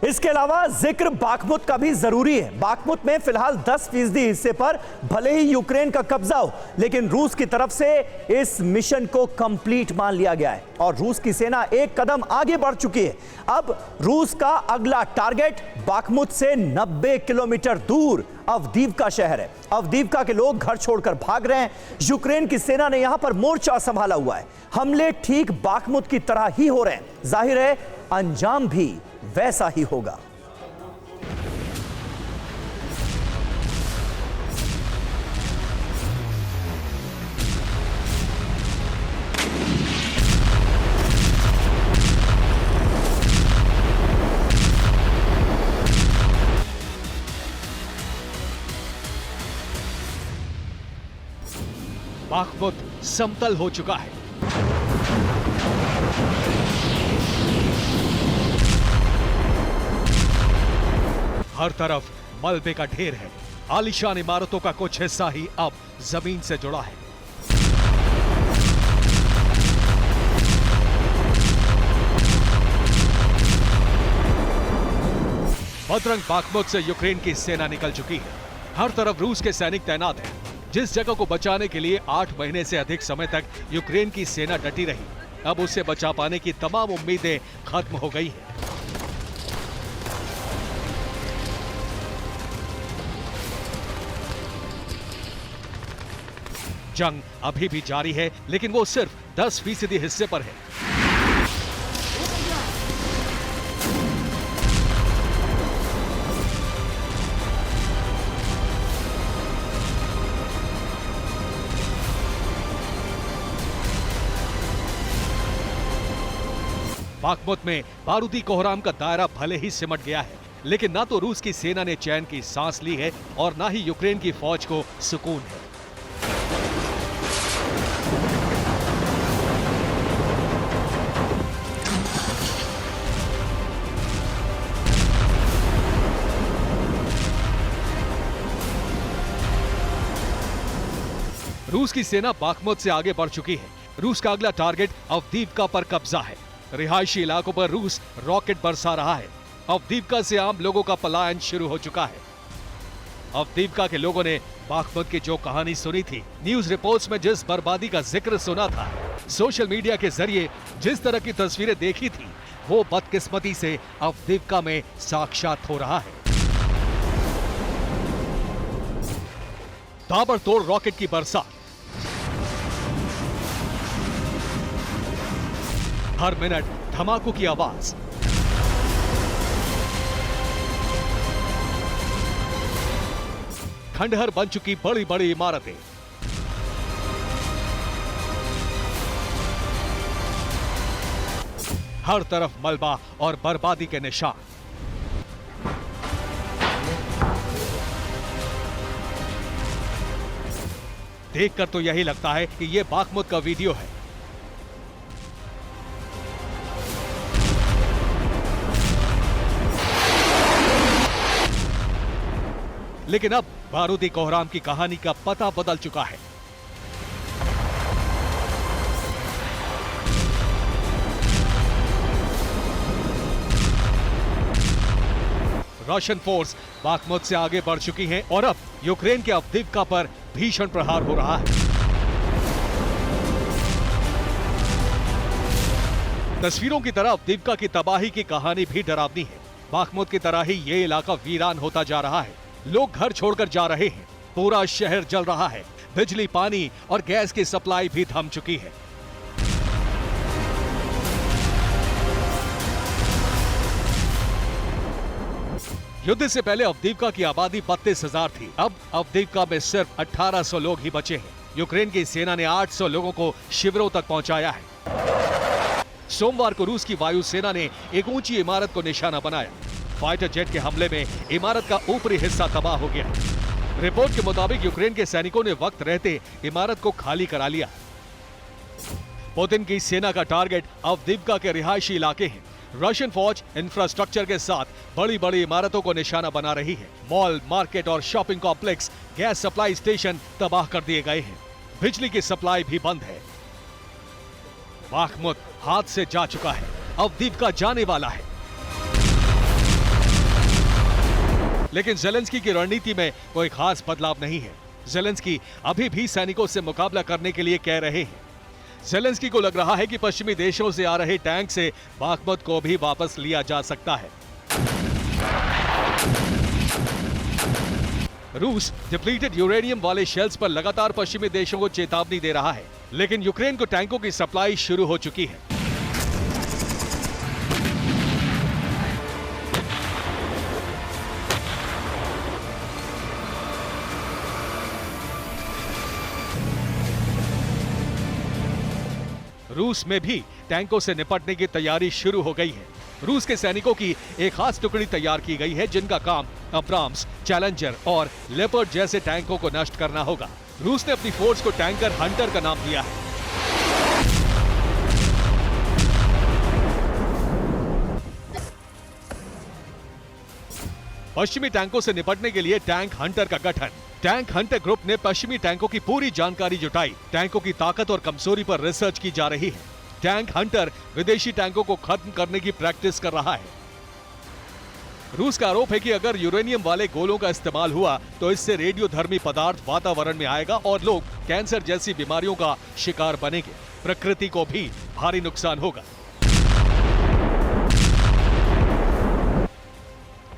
इसके अलावा जिक्र बाखमुत का भी जरूरी है। बाखमुत में फिलहाल 10% हिस्से पर भले ही यूक्रेन का कब्जा हो, लेकिन रूस की तरफ से इस मिशन को कंप्लीट मान लिया गया है और रूस की सेना एक कदम आगे बढ़ चुकी है। अब रूस का अगला टारगेट बाखमुत से 90 किलोमीटर दूर अवदीवका शहर है। अवदीवका के लोग घर छोड़कर भाग रहे हैं। यूक्रेन की सेना ने यहां पर मोर्चा संभाला हुआ है। हमले ठीक बाखमुत की तरह ही हो रहे हैं। जाहिर है अंजाम भी वैसा ही होगा। बाखमुत समतल हो चुका है। हर तरफ मलबे का ढेर है। आलीशान इमारतों का कुछ हिस्सा ही अब जमीन से जुड़ा है। बदरंग बाखमुत से यूक्रेन की सेना निकल चुकी है। हर तरफ रूस के सैनिक तैनात हैं। जिस जगह को बचाने के लिए 8 महीने से अधिक समय तक यूक्रेन की सेना डटी रही, अब उसे बचा पाने की तमाम उम्मीदें खत्म हो गई हैं। जंग अभी भी जारी है, लेकिन वो सिर्फ 10% हिस्से पर है। बाखमुत में बारूदी कोहराम का दायरा भले ही सिमट गया है, लेकिन ना तो रूस की सेना ने चैन की सांस ली है और ना ही यूक्रेन की फौज को सुकून है। रूस की सेना बाखमुत से आगे बढ़ चुकी है। रूस का अगला टारगेट अवदीवका पर कब्जा है। रिहायशी इलाकों पर रूस रॉकेट बरसा रहा है। अवदीवका से आम लोगों का पलायन शुरू हो चुका है। अवदीवका के लोगों ने बाखमुत की जो कहानी सुनी थी, न्यूज रिपोर्ट्स में जिस बर्बादी का जिक्र सुना था, सोशल मीडिया के जरिए जिस तरह की तस्वीरें देखी थी, वो बदकिस्मती से अवदीवका में साक्षात हो रहा है। ताबड़तोड़ रॉकेट की बरसात, हर मिनट धमाकों की आवाज, खंडहर बन चुकी बड़ी बड़ी इमारतें, हर तरफ मलबा और बर्बादी के निशान। देखकर तो यही लगता है कि यह बाखमुत का वीडियो है। लेकिन अब बारूदी कोहराम की कहानी का पता बदल चुका है। रशियन फोर्स बाखमुत से आगे बढ़ चुकी हैं और अब यूक्रेन के अवदीवका पर भीषण प्रहार हो रहा है। तस्वीरों की तरह अवदीवका की तबाही की कहानी भी डरावनी है। बाखमुत की तरह ही ये इलाका वीरान होता जा रहा है। लोग घर छोड़कर जा रहे हैं। पूरा शहर जल रहा है। बिजली, पानी और गैस की सप्लाई भी थम चुकी है। युद्ध से पहले अवदीवका की आबादी 32,000 थी। अब अवदीवका में सिर्फ 1800 लोग ही बचे हैं। यूक्रेन की सेना ने 800 लोगों को शिविरों तक पहुंचाया है। सोमवार को रूस की वायुसेना ने एक ऊंची इमारत को निशाना बनाया। फाइटर जेट के हमले में इमारत का ऊपरी हिस्सा तबाह हो गया। रिपोर्ट के मुताबिक यूक्रेन के सैनिकों ने वक्त रहते इमारत को खाली करा लिया। पुतिन की सेना का टारगेट अवदीवका के रिहायशी इलाके हैं। रशियन फौज इंफ्रास्ट्रक्चर के साथ बड़ी बड़ी इमारतों को निशाना बना रही है। मॉल, मार्केट और shopping complex, gas supply station तबाह कर दिए गए हैं। बिजली की सप्लाई भी बंद है। बाखमुत हाथ से जा चुका है, अवदीवका जाने वाला है। लेकिन ज़ेलेंस्की की रणनीति में कोई खास बदलाव नहीं है। ज़ेलेंस्की अभी भी सैनिकों से मुकाबला करने के लिए कह रहे हैं। ज़ेलेंस्की को लग रहा है कि पश्चिमी देशों से आ रहे टैंक से बाखमुत को भी वापस लिया जा सकता है। रूस डिप्लीटेड यूरेनियम वाले शेल्स पर लगातार पश्चिमी देशों को चेतावनी दे रहा है, लेकिन यूक्रेन को टैंकों की सप्लाई शुरू हो चुकी है। रूस में भी टैंकों से निपटने की तैयारी शुरू हो गई है। रूस के सैनिकों की एक खास टुकड़ी तैयार की गई है जिनका काम अब्राम्स, चैलेंजर और लेपर्ड जैसे टैंकों को नष्ट करना होगा। रूस ने अपनी फोर्स को टैंकर हंटर का नाम दिया है। पश्चिमी टैंकों से निपटने के लिए टैंक हंटर का गठन। टैंक हंटर ग्रुप ने पश्चिमी टैंकों की पूरी जानकारी जुटाई। टैंकों की ताकत और कमजोरी पर रिसर्च की जा रही है। टैंक हंटर विदेशी टैंकों को खत्म करने की प्रैक्टिस कर रहा है। रूस का आरोप है कि अगर यूरेनियम वाले गोलों का इस्तेमाल हुआ तो इससे रेडियोधर्मी पदार्थ वातावरण में आएगा और लोग कैंसर जैसी बीमारियों का शिकार बनेंगे। प्रकृति को भी भारी नुकसान होगा।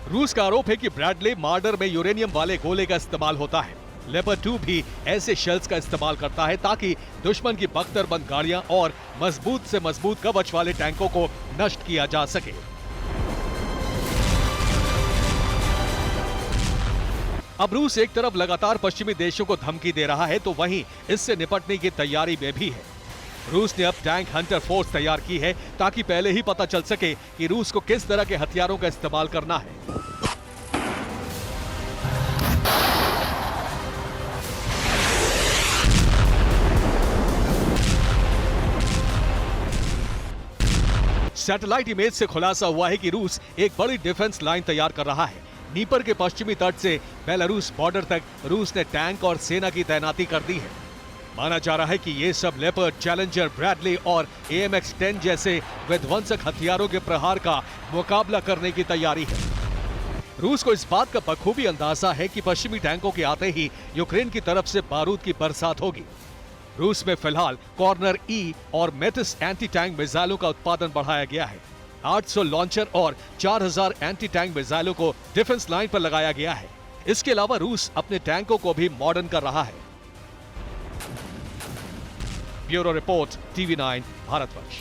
रूस का आरोप है कि ब्रैडले मार्डर में यूरेनियम वाले गोले का इस्तेमाल होता है। लेपर्ड 2 भी ऐसे शेल्स का इस्तेमाल करता है ताकि दुश्मन की बख्तरबंद गाड़ियां और मजबूत से मजबूत कवच वाले टैंकों को नष्ट किया जा सके। अब रूस एक तरफ लगातार पश्चिमी देशों को धमकी दे रहा है तो वहीं इससे निपटने की तैयारी में भी है। रूस ने अब टैंक हंटर फोर्स तैयार की है ताकि पहले ही पता चल सके कि रूस को किस तरह के हथियारों का इस्तेमाल करना है। सैटेलाइट इमेज से खुलासा हुआ है कि रूस एक बड़ी डिफेंस लाइन तैयार कर रहा है। नीपर के पश्चिमी तट से बेलारूस बॉर्डर तक रूस ने टैंक और सेना की तैनाती कर दी है। माना जा रहा है कि ये सब लेपर्ड, चैलेंजर, ब्रैडले और AMX-10 जैसे विध्वंसक हथियारों के प्रहार का मुकाबला करने की तैयारी है। रूस को इस बात का बखूबी अंदाजा है कि पश्चिमी टैंकों के आते ही यूक्रेन की तरफ से बारूद की बरसात होगी। रूस में फिलहाल कॉर्नर E और मेटिस एंटी टैंक मिसाइलों का उत्पादन बढ़ाया गया है। 800 लॉन्चर और 4000 एंटी टैंक मिसाइलों को डिफेंस लाइन पर लगाया गया है। इसके अलावा रूस अपने टैंकों को भी मॉडर्न कर रहा है। Bureau report, TV9 Bharatvarsh.